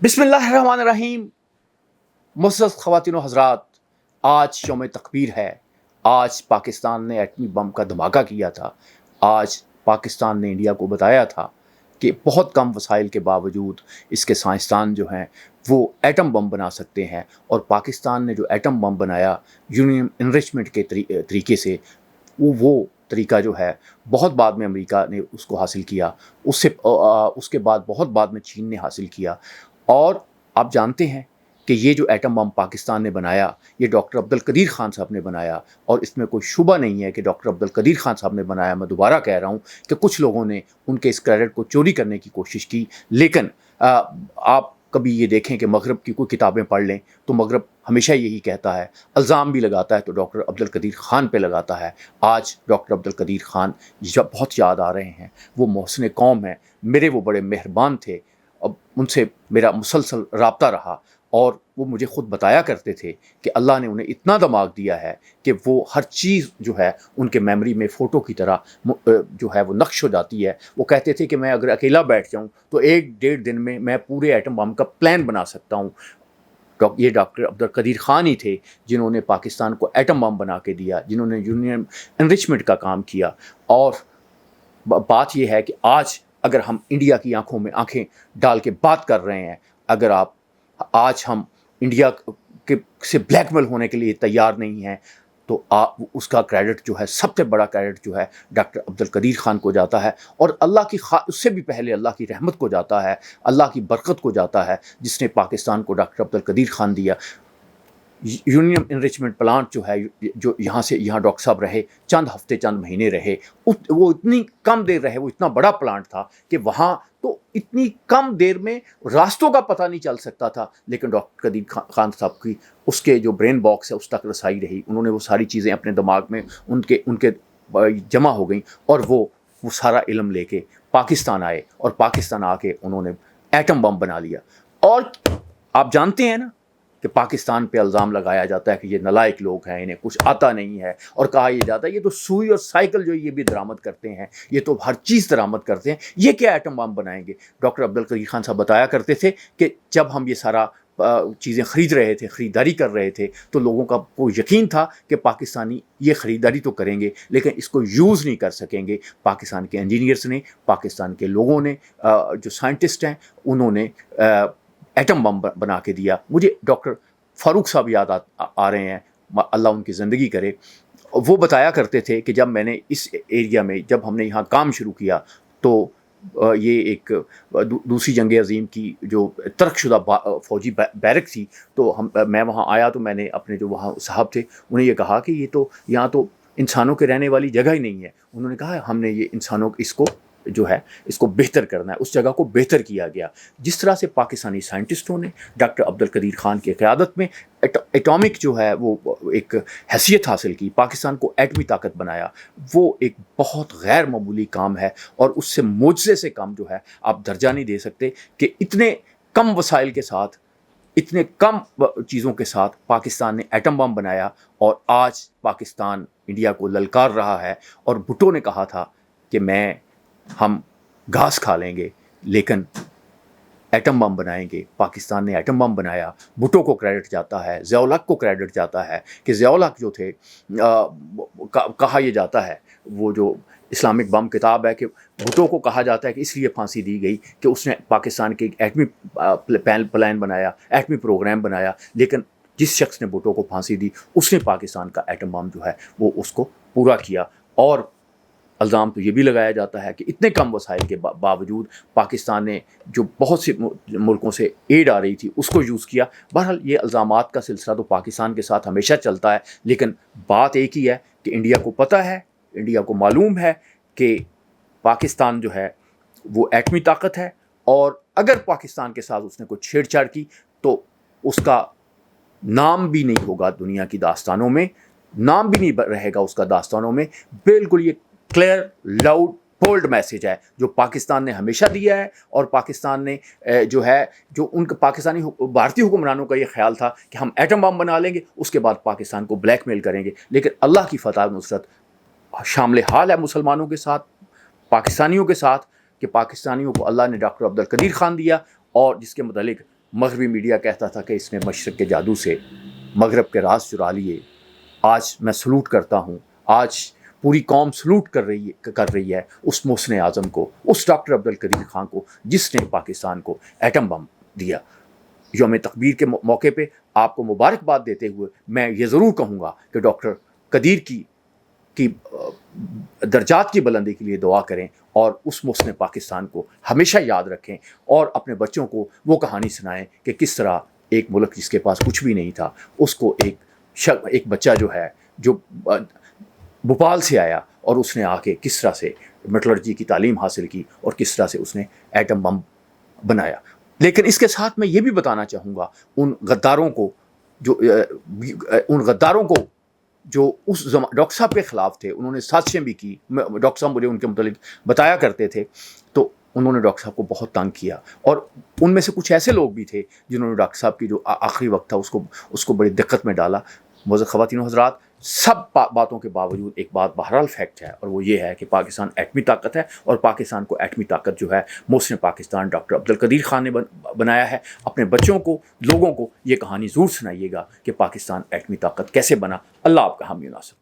बिस्मिल्लाहिर्रहमानिर्रहीम। मुअज़्ज़ज़ ख़वातीन व हज़रात, आज यौम तकबीर है। आज पाकिस्तान ने एटमी बम का धमाका किया था। आज पाकिस्तान ने इंडिया को बताया था कि बहुत कम वसाइल के बावजूद इसके साइंसदान जो हैं वो एटम बम बना सकते हैं। और पाकिस्तान ने जो एटम बम बनाया यूरेनियम इनरिचमेंट के तरीके से, वो तरीका जो है बहुत बाद में अमेरिका ने उसको हासिल किया, उसके बाद बहुत बाद में चीन ने हासिल किया। और आप जानते हैं कि ये जो एटम बम पाकिस्तान ने बनाया, ये डॉक्टर अब्दुल कदीर ख़ान साहब ने बनाया। और इसमें कोई शुबा नहीं है कि डॉक्टर अब्दुल कदीर ख़ान साहब ने बनाया। मैं दोबारा कह रहा हूँ कि कुछ लोगों ने उनके इस क्रेडिट को चोरी करने की कोशिश की। लेकिन आप कभी ये देखें कि मगरब की कोई किताबें पढ़ लें तो मगरब हमेशा यही कहता है, इल्ज़ाम भी लगाता है तो डॉक्टर अब्दुल कदीर ख़ान पे लगाता है। आज डॉक्टर अब्दुल कदीर ख़ान जब बहुत याद आ रहे हैं, वो मोहसिन कौम हैं, मेरे वो बड़े मेहरबान थे। अब उनसे मेरा मुसलसल रब्ता रहा और वो मुझे ख़ुद बताया करते थे कि अल्लाह ने उन्हें इतना दिमाग दिया है कि वो हर चीज़ जो है उनके मेमोरी में फ़ोटो की तरह जो है वो नक्श हो जाती है। वो कहते थे कि मैं अगर अकेला बैठ जाऊँ तो 1-1.5 दिन में मैं पूरे एटम बम का प्लान बना सकता हूँ। ये डॉक्टर अब्दुल कदीर ख़ान ही थे जिन्होंने पाकिस्तान को एटम बम बना के दिया, जिन्होंने यूरेनियम एनरिचमेंट का काम किया। और बात यह है कि आज अगर हम इंडिया की आंखों में आंखें डाल के बात कर रहे हैं, अगर आज हम इंडिया के से ब्लैकमेल होने के लिए तैयार नहीं हैं, तो उसका क्रेडिट जो है, सबसे बड़ा क्रेडिट जो है डॉक्टर अब्दुल कदीर ख़ान को जाता है। और अल्लाह की उससे भी पहले अल्लाह की रहमत को जाता है, अल्लाह की बरकत को जाता है, जिसने पाकिस्तान को डॉक्टर अब्दुल कदीर ख़ान दिया। यूरेनियम इनरिचमेंट प्लांट जो है, जो यहाँ डॉक्टर साहब रहे, चंद हफ्ते चंद महीने रहे, वो इतनी कम देर रहे, वो इतना बड़ा प्लांट था कि वहाँ तो इतनी कम देर में रास्तों का पता नहीं चल सकता था। लेकिन डॉक्टर कदीर ख़ान साहब की उसके जो ब्रेन बॉक्स है उस तक रसाई रही। उन्होंने वो सारी चीज़ें अपने दिमाग में उनके जमा हो गई और वो सारा इल्म लेके पाकिस्तान आए और पाकिस्तान आके उन्होंने एटम बम बना लिया। और आप जानते हैं ना कि पाकिस्तान पे इल्ज़ाम लगाया जाता है कि ये नालायक लोग हैं, इन्हें कुछ आता नहीं है। और कहा यह जाता है ये तो सुई और साइकिल जो ये भी दरामद करते हैं, ये तो हर चीज़ दरामद करते हैं, ये क्या एटम बम बनाएंगे। डॉक्टर अब्दुल कदीर ख़ान साहब बताया करते थे कि जब हम ये सारा चीज़ें ख़रीद रहे थे, ख़रीदारी कर रहे थे, तो लोगों का को यकीन था कि पाकिस्तानी ये ख़रीदारी तो करेंगे लेकिन इसको यूज़ नहीं कर सकेंगे। पाकिस्तान के इंजीनियर्स ने, पाकिस्तान के लोगों ने, जो साइंटिस्ट हैं, उन्होंने एटम बम बना के दिया। मुझे डॉक्टर फ़ारूक साहब याद आ रहे हैं, अल्लाह उनकी ज़िंदगी करे। वो बताया करते थे कि जब मैंने इस एरिया में, जब हमने यहाँ काम शुरू किया, तो ये एक दूसरी जंग अज़ीम की जो तर्कशुदा फ़ौजी बैरक थी, तो मैं वहाँ आया तो मैंने अपने जो वहाँ साहब थे उन्हें ये कहा कि ये तो यहाँ तो इंसानों के रहने वाली जगह ही नहीं है। उन्होंने कहा हमने ये इंसानों इसको जो है इसको बेहतर करना है। उस जगह को बेहतर किया गया। जिस तरह से पाकिस्तानी साइंटिस्टों ने डॉक्टर अब्दुल कदीर ख़ान की क़यादत में एटॉमिक जो है वो एक हैसियत हासिल की, पाकिस्तान को एटमी ताकत बनाया, वो एक बहुत गैर मामूली काम है। और उससे मोजज़े से कम जो है आप दर्जा नहीं दे सकते कि इतने कम वसाइल के साथ, इतने कम चीज़ों के साथ पाकिस्तान ने एटम बम बनाया। और आज पाकिस्तान इंडिया को ललकार रहा है। और भुट्टो ने कहा था कि हम घास खा लेंगे लेकिन एटम बम बनाएंगे। पाकिस्तान ने एटम बम बनाया। भुट्टो को क्रेडिट जाता है, ज़िया-उल-हक़ को क्रेडिट जाता है कि ज़िया-उल-हक़ जो थे, कहा यह जाता है, वो जो इस्लामिक बम किताब है, कि भुट्टो को कहा जाता है कि इसलिए फांसी दी गई कि उसने पाकिस्तान के एटमी प्लान बनाया, एटमी प्रोग्राम बनाया। लेकिन जिस शख्स ने भुट्टो को फांसी दी उसने पाकिस्तान का एटम बम जो है वो उसको पूरा किया। और इल्ज़ाम तो ये भी लगाया जाता है कि इतने कम वसाइल के बावजूद पाकिस्तान ने जो बहुत से मुल्कों से एड आ रही थी उसको यूज़ किया। बहरहाल ये इल्ज़ामात का सिलसिला तो पाकिस्तान के साथ हमेशा चलता है। लेकिन बात एक ही है कि इंडिया को पता है, इंडिया को मालूम है कि पाकिस्तान जो है वो एटमी ताकत है। और अगर पाकिस्तान के साथ उसने कोई छेड़छाड़ की तो उसका नाम भी नहीं होगा दुनिया की दास्तानों में, नाम भी नहीं रहेगा उसका दास्तानों में। बिल्कुल ये क्लियर, लाउड, बोल्ड मैसेज है जो पाकिस्तान ने हमेशा दिया है। और पाकिस्तान ने जो उनके भारतीय हुक्मरानों का ये ख्याल था कि हम एटम बम बना लेंगे, उसके बाद पाकिस्तान को ब्लैकमेल करेंगे। लेकिन अल्लाह की फतह नुसरत शामिल हाल है मुसलमानों के साथ, पाकिस्तानियों के साथ, कि पाकिस्तानियों को अल्लाह ने डॉक्टर अब्दुल कदीर ख़ान दिया और जिसके मुतालिक مغربی میڈیا کہتا تھا کہ اس نے مشرق کے جادو سے مغرب کے راز چرا لیے. آج میں سلوٹ کرتا ہوں, آج پوری قوم سلوٹ کر رہی ہے اس محسن اعظم کو, اس ڈاکٹر عبدالقدیر خان کو جس نے پاکستان کو ایٹم بم دیا. یوم تقبیر کے موقع پہ آپ کو مبارکباد دیتے ہوئے میں یہ ضرور کہوں گا کہ ڈاکٹر قدیر کی درجات کی بلندی کے لیے دعا کریں اور اس محسن پاکستان کو ہمیشہ یاد رکھیں, اور اپنے بچوں کو وہ کہانی سنائیں کہ کس طرح ایک ملک جس کے پاس کچھ بھی نہیں تھا اس کو ایک بچہ جو ہے جو بھوپال سے آیا اور اس نے آ کے کس طرح سے میٹلرجی کی تعلیم حاصل کی اور کس طرح سے اس نے ایٹم بم بنایا. لیکن اس کے ساتھ میں یہ بھی بتانا چاہوں گا ان غداروں کو جو اس ڈاکٹر صاحب کے خلاف تھے, انہوں نے سازشیں بھی کی. ڈاکٹر صاحب مجھے ان کے متعلق بتایا کرتے تھے, تو انہوں نے ڈاکٹر صاحب کو بہت تنگ کیا, اور ان میں سے کچھ ایسے لوگ بھی تھے جنہوں نے ڈاکٹر صاحب کی جو آخری وقت تھا اس کو بڑی دقت میں ڈالا. معزز خواتین و حضرات, سب باتوں کے باوجود ایک بات بہرحال فیکٹ ہے, اور وہ یہ ہے کہ پاکستان ایٹمی طاقت ہے, اور پاکستان کو ایٹمی طاقت جو ہے محسن پاکستان ڈاکٹر عبدالقدیر خان نے بنایا ہے. اپنے بچوں کو, لوگوں کو یہ کہانی ضرور سنائیے گا کہ پاکستان ایٹمی طاقت کیسے بنا. اللہ آپ کا حامی و ناصر.